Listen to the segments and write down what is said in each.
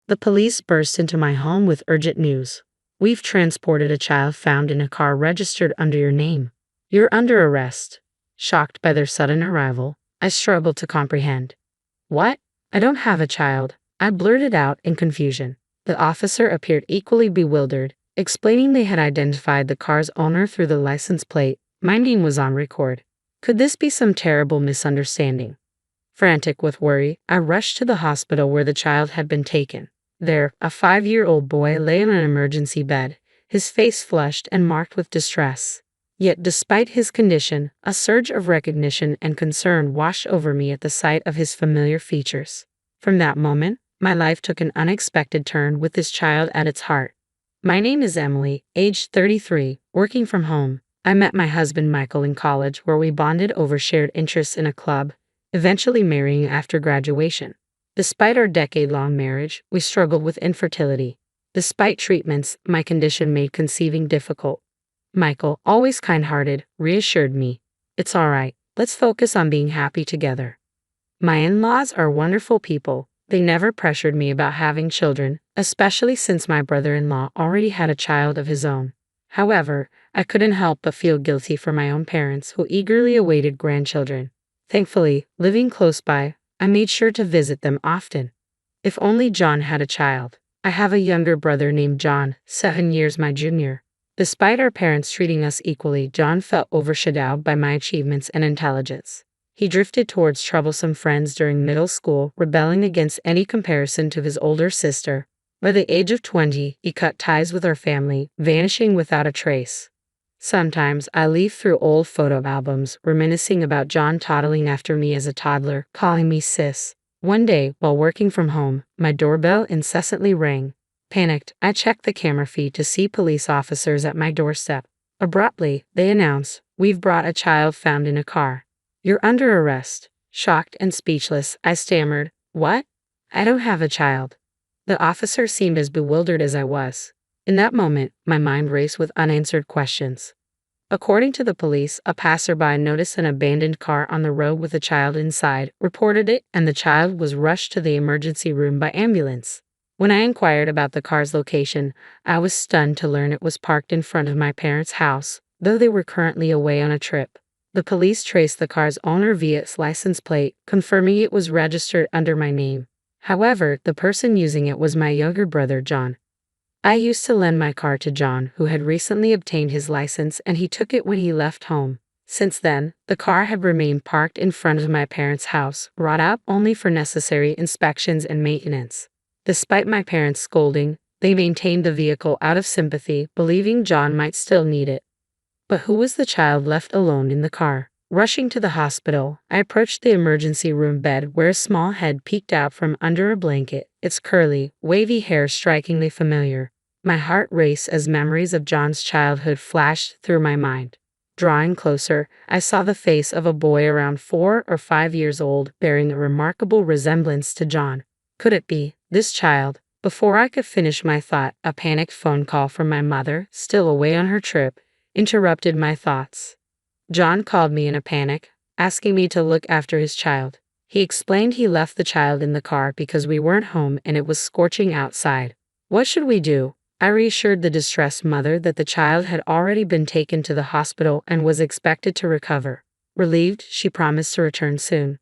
The police burst into my home with urgent news. We've transported a child found in a car registered under your name. You're under arrest. Shocked by their sudden arrival, I struggled to comprehend. What? I don't have a child, I blurted out in confusion. The officer appeared equally bewildered, explaining they had identified the car's owner through the license plate. My name was on record. Could this be some terrible misunderstanding? Frantic with worry, I rushed to the hospital where the child had been taken. There, a 5-year-old boy lay on an emergency bed, his face flushed and marked with distress. Yet despite his condition, a surge of recognition and concern washed over me at the sight of his familiar features. From that moment, my life took an unexpected turn with this child at its heart. My name is Emily, aged 33, working from home. I met my husband Michael in college where we bonded over shared interests in a club, eventually marrying after graduation. Despite our decade-long marriage, we struggled with infertility. Despite treatments, my condition made conceiving difficult. Michael, always kind-hearted, reassured me. It's all right, let's focus on being happy together. My in-laws are wonderful people. They never pressured me about having children, especially since my brother-in-law already had a child of his own. However, I couldn't help but feel guilty for my own parents who eagerly awaited grandchildren. Thankfully, living close by, I made sure to visit them often. If only John had a child. I have a younger brother named John, 7 years my junior. Despite our parents treating us equally, John felt overshadowed by my achievements and intelligence. He drifted towards troublesome friends during middle school, rebelling against any comparison to his older sister. By the age of 20, he cut ties with our family, vanishing without a trace. Sometimes I leaf through old photo albums, reminiscing about John toddling after me as a toddler, calling me sis. One day, while working from home, my doorbell incessantly rang. Panicked, I checked the camera feed to see police officers at my doorstep. Abruptly, they announced, "We've brought a child found in a car. You're under arrest." Shocked and speechless, I stammered, "What? I don't have a child." The officer seemed as bewildered as I was. In that moment, my mind raced with unanswered questions. According to the police, a passerby noticed an abandoned car on the road with a child inside, reported it, and the child was rushed to the emergency room by ambulance. When I inquired about the car's location, I was stunned to learn it was parked in front of my parents' house, though they were currently away on a trip. The police traced the car's owner via its license plate, confirming it was registered under my name. However, the person using it was my younger brother, John. I used to lend my car to John, who had recently obtained his license, and he took it when he left home. Since then, the car had remained parked in front of my parents' house, brought out only for necessary inspections and maintenance. Despite my parents' scolding, they maintained the vehicle out of sympathy, believing John might still need it. But who was the child left alone in the car? Rushing to the hospital, I approached the emergency room bed where a small head peeked out from under a blanket, its curly, wavy hair strikingly familiar. My heart raced as memories of John's childhood flashed through my mind. Drawing closer, I saw the face of a boy around 4 or 5 years old, bearing a remarkable resemblance to John. Could it be this child? Before I could finish my thought, a panicked phone call from my mother, still away on her trip, interrupted my thoughts. John called me in a panic, asking me to look after his child. He explained he left the child in the car because we weren't home and it was scorching outside. What should we do? I reassured the distressed mother that the child had already been taken to the hospital and was expected to recover. Relieved, she promised to return soon.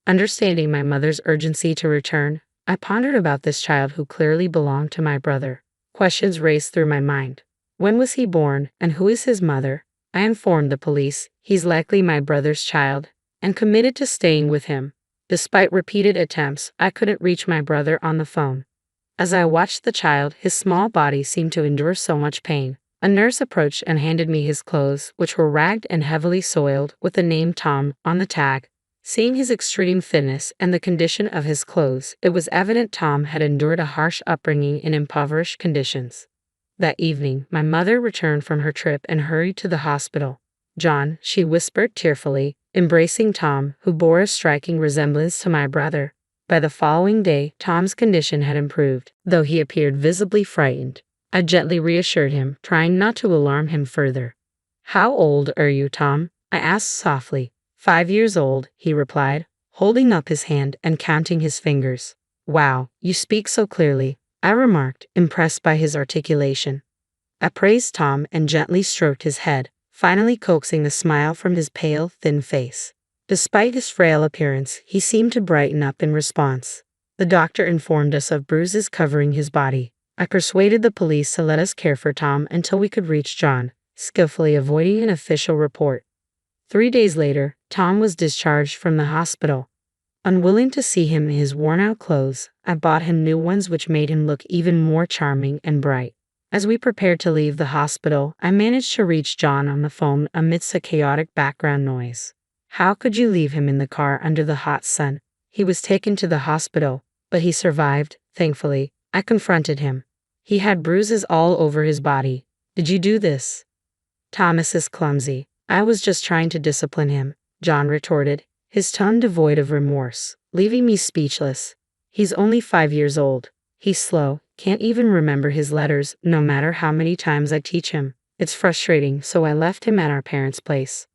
Understanding my mother's urgency to return, I pondered about this child who clearly belonged to my brother. Questions raced through my mind. When was he born, and who is his mother? I informed the police he's likely my brother's child, and committed to staying with him. Despite repeated attempts, I couldn't reach my brother on the phone. As I watched the child, his small body seemed to endure so much pain. A nurse approached and handed me his clothes, which were ragged and heavily soiled, with the name Tom on the tag. Seeing his extreme thinness and the condition of his clothes, it was evident Tom had endured a harsh upbringing in impoverished conditions. That evening, my mother returned from her trip and hurried to the hospital. "John," she whispered tearfully, embracing Tom, who bore a striking resemblance to my brother. By the following day, Tom's condition had improved, though he appeared visibly frightened. I gently reassured him, trying not to alarm him further. "How old are you, Tom?" I asked softly. 5 years old, he replied, holding up his hand and counting his fingers. "Wow, you speak so clearly. I remarked, impressed by his articulation. I praised Tom and gently stroked his head, finally coaxing a smile from his pale, thin face. Despite his frail appearance, he seemed to brighten up in response. The doctor informed us of bruises covering his body. I persuaded the police to let us care for Tom until we could reach John, skillfully avoiding an official report. 3 days later, Tom was discharged from the hospital. Unwilling to see him in his worn-out clothes, I bought him new ones which made him look even more charming and bright. As we prepared to leave the hospital, I managed to reach John on the phone amidst a chaotic background noise. How could you leave him in the car under the hot sun? He was taken to the hospital, but he survived, thankfully. I confronted him. He had bruises all over his body. Did you do this? Thomas is clumsy. I was just trying to discipline him, John retorted, his tone devoid of remorse, leaving me speechless. He's only 5 years old. He's slow, can't even remember his letters, no matter how many times I teach him. It's frustrating, so I left him at our parents' place.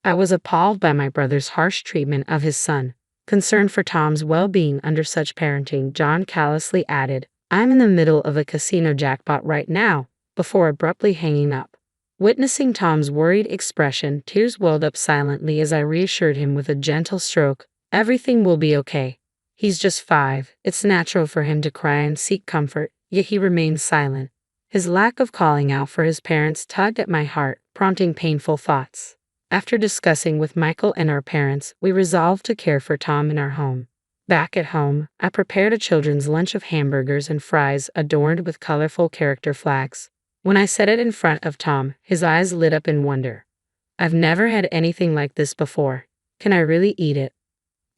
I was appalled by my brother's harsh treatment of his son. Concerned for Tom's well-being under such parenting, John callously added, I'm in the middle of a casino jackpot right now, before abruptly hanging up. Witnessing Tom's worried expression, tears welled up silently as I reassured him with a gentle stroke. Everything will be okay. He's just 5. It's natural for him to cry and seek comfort, yet he remains silent. His lack of calling out for his parents tugged at my heart, prompting painful thoughts. After discussing with Michael and our parents, we resolved to care for Tom in our home. Back at home, I prepared a children's lunch of hamburgers and fries adorned with colorful character flags. When I set it in front of Tom, his eyes lit up in wonder. I've never had anything like this before. Can I really eat it?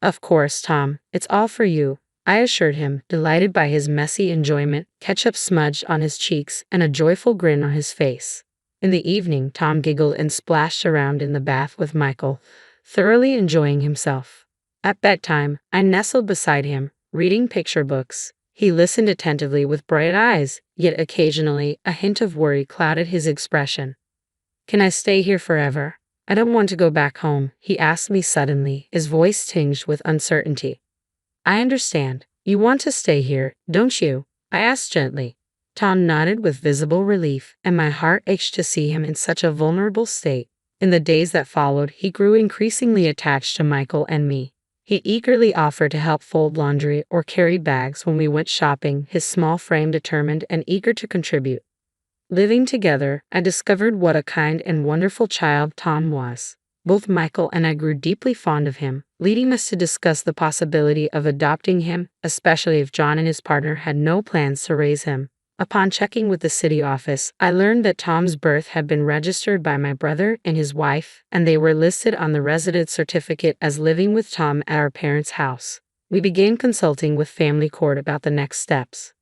Of course, Tom. It's all for you, I assured him, delighted by his messy enjoyment, ketchup smudged on his cheeks, and a joyful grin on his face. In the evening, Tom giggled and splashed around in the bath with Michael, thoroughly enjoying himself. At bedtime, I nestled beside him, reading picture books. He listened attentively with bright eyes, yet occasionally a hint of worry clouded his expression. Can I stay here forever? I don't want to go back home, he asked me suddenly, his voice tinged with uncertainty. I understand. You want to stay here, don't you? I asked gently. Tom nodded with visible relief, and my heart ached to see him in such a vulnerable state. In the days that followed, he grew increasingly attached to Michael and me. He eagerly offered to help fold laundry or carry bags when we went shopping, his small frame determined and eager to contribute. Living together, I discovered what a kind and wonderful child Tom was. Both Michael and I grew deeply fond of him, leading us to discuss the possibility of adopting him, especially if John and his partner had no plans to raise him. Upon checking with the city office, I learned that Tom's birth had been registered by my brother and his wife, and they were listed on the residence certificate as living with Tom at our parents' house. We began consulting with family court about the next steps.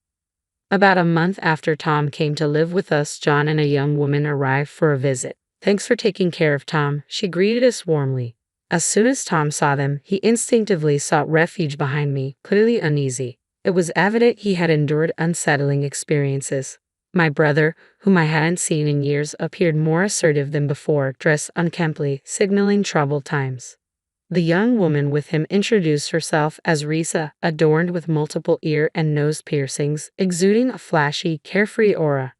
About a month after Tom came to live with us, John and a young woman arrived for a visit. Thanks for taking care of Tom, she greeted us warmly. As soon as Tom saw them, he instinctively sought refuge behind me, clearly uneasy. It was evident he had endured unsettling experiences. My brother, whom I hadn't seen in years, appeared more assertive than before, dressed unkemptly, signaling troubled times. The young woman with him introduced herself as Risa, adorned with multiple ear and nose piercings, exuding a flashy, carefree aura.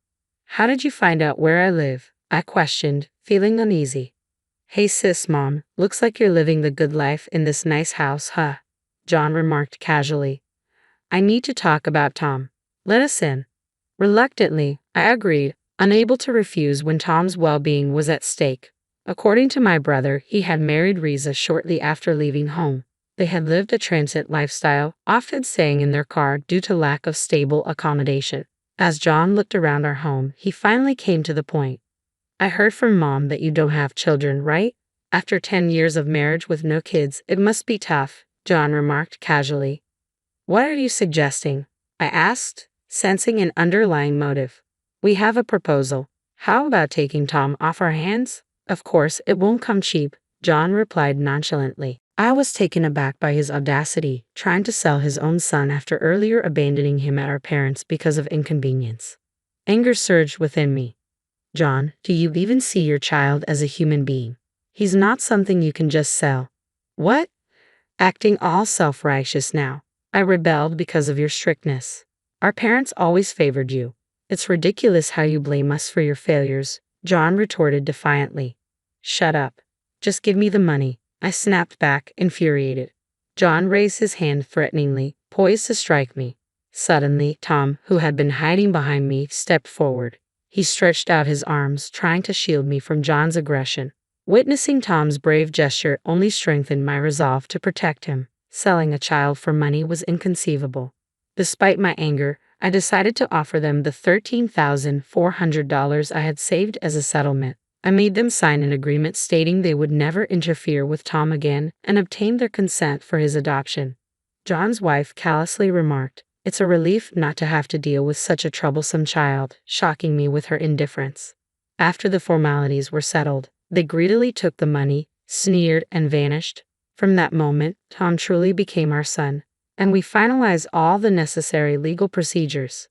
How did you find out where I live? I questioned, feeling uneasy. Hey sis, Mom, looks like you're living the good life in this nice house, huh? John remarked casually. I need to talk about Tom. Let us in. Reluctantly, I agreed, unable to refuse when Tom's well-being was at stake. According to my brother, he had married Risa shortly after leaving home. They had lived a transit lifestyle, often staying in their car due to lack of stable accommodation. As John looked around our home, he finally came to the point. I heard from Mom that you don't have children, right? After 10 years of marriage with no kids, it must be tough, John remarked casually. What are you suggesting? I asked, sensing an underlying motive. We have a proposal. How about taking Tom off our hands? Of course, it won't come cheap, John replied nonchalantly. I was taken aback by his audacity, trying to sell his own son after earlier abandoning him at our parents because of inconvenience. Anger surged within me. John, do you even see your child as a human being? He's not something you can just sell. What? Acting all self-righteous now. I rebelled because of your strictness. Our parents always favored you. It's ridiculous how you blame us for your failures, John retorted defiantly. Shut up. Just give me the money, I snapped back, infuriated. John raised his hand threateningly, poised to strike me. Suddenly, Tom, who had been hiding behind me, stepped forward. He stretched out his arms, trying to shield me from John's aggression. Witnessing Tom's brave gesture only strengthened my resolve to protect him. Selling a child for money was inconceivable. Despite my anger, I decided to offer them the $13,400 I had saved as a settlement. I made them sign an agreement stating they would never interfere with Tom again and obtained their consent for his adoption. John's wife callously remarked, "It's a relief not to have to deal with such a troublesome child," shocking me with her indifference. After the formalities were settled, they greedily took the money, sneered, and vanished. From that moment, Tom truly became our son, and we finalized all the necessary legal procedures.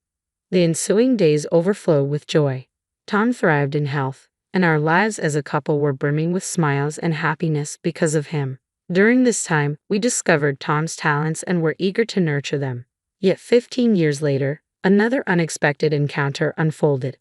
The ensuing days overflowed with joy. Tom thrived in health, and our lives as a couple were brimming with smiles and happiness because of him. During this time, we discovered Tom's talents and were eager to nurture them. Yet 15 years later, another unexpected encounter unfolded.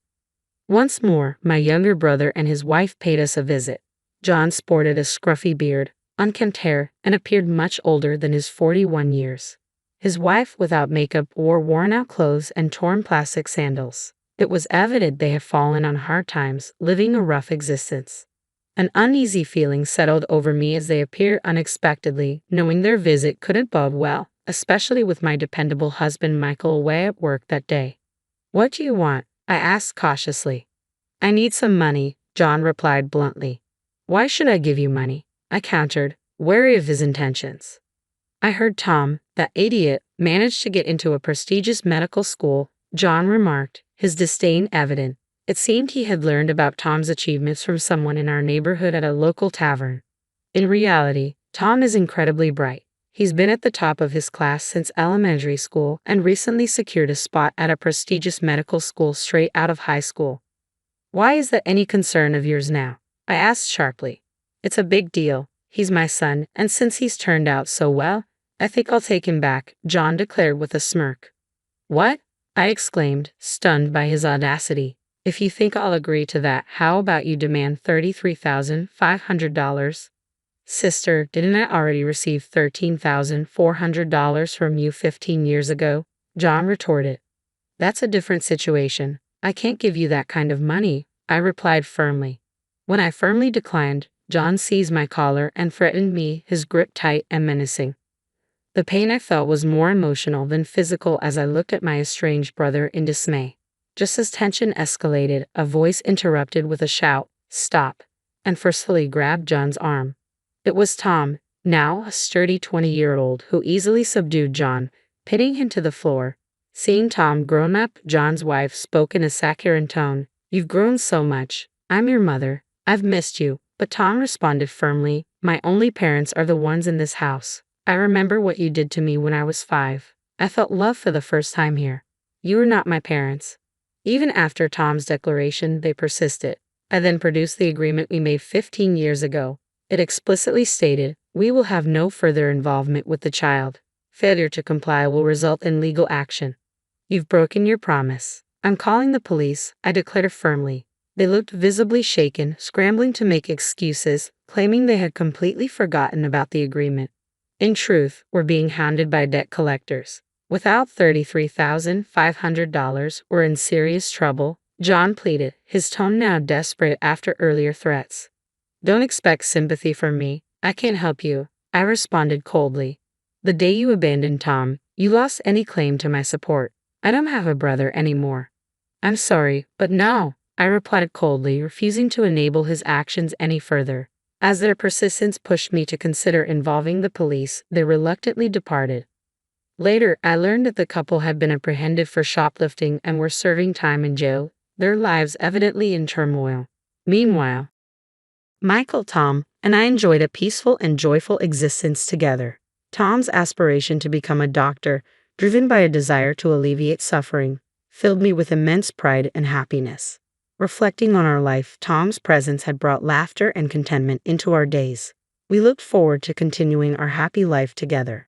Once more, my younger brother and his wife paid us a visit. John sported a scruffy beard, unkempt hair, and appeared much older than his 41 years. His wife, without makeup, wore worn-out clothes and torn plastic sandals. It was evident they had fallen on hard times, living a rough existence. An uneasy feeling settled over me as they appeared unexpectedly, knowing their visit couldn't bode well, especially with my dependable husband Michael away at work that day. "What do you want?" I asked cautiously. "I need some money," John replied bluntly. "Why should I give you money?" I countered, wary of his intentions. "I heard Tom, that idiot, managed to get into a prestigious medical school," John remarked, his disdain evident. It seemed he had learned about Tom's achievements from someone in our neighborhood at a local tavern. In reality, Tom is incredibly bright. He's been at the top of his class since elementary school and recently secured a spot at a prestigious medical school straight out of high school. "Why is that any concern of yours now?" I asked sharply. "It's a big deal. He's my son, and since he's turned out so well, I think I'll take him back," John declared with a smirk. "What?" I exclaimed, stunned by his audacity. "If you think I'll agree to that, how about you demand $33,500? Sister, didn't I already receive $13,400 from you 15 years ago? John retorted. "That's a different situation. I can't give you that kind of money," I replied firmly. When I firmly declined, John seized my collar and threatened me, his grip tight and menacing. The pain I felt was more emotional than physical as I looked at my estranged brother in dismay. Just as tension escalated, a voice interrupted with a shout, "Stop," and forcefully grabbed John's arm. It was Tom, now a sturdy 20-year-old, who easily subdued John, pinning him to the floor. Seeing Tom grown up, John's wife spoke in a saccharine tone. "You've grown so much. I'm your mother. I've missed you." But Tom responded firmly, "My only parents are the ones in this house. I remember what you did to me when I was 5. I felt love for the first time here. You are not my parents." Even after Tom's declaration, they persisted. I then produced the agreement we made 15 years ago. It explicitly stated, "We will have no further involvement with the child. Failure to comply will result in legal action." "You've broken your promise. I'm calling the police," I declared firmly. They looked visibly shaken, scrambling to make excuses, claiming they had completely forgotten about the agreement. In truth, we're being hounded by debt collectors. Without $33,500, we're in serious trouble, John pleaded, his tone now desperate after earlier threats. "Don't expect sympathy from me. I can't help you," I responded coldly. "The day you abandoned Tom, you lost any claim to my support. I don't have a brother anymore." "I'm sorry, but no," I replied coldly, refusing to enable his actions any further. As their persistence pushed me to consider involving the police, they reluctantly departed. Later, I learned that the couple had been apprehended for shoplifting and were serving time in jail, their lives evidently in turmoil. Meanwhile, Michael, Tom, and I enjoyed a peaceful and joyful existence together. Tom's aspiration to become a doctor, driven by a desire to alleviate suffering, filled me with immense pride and happiness. Reflecting on our life, Tom's presence had brought laughter and contentment into our days. We looked forward to continuing our happy life together.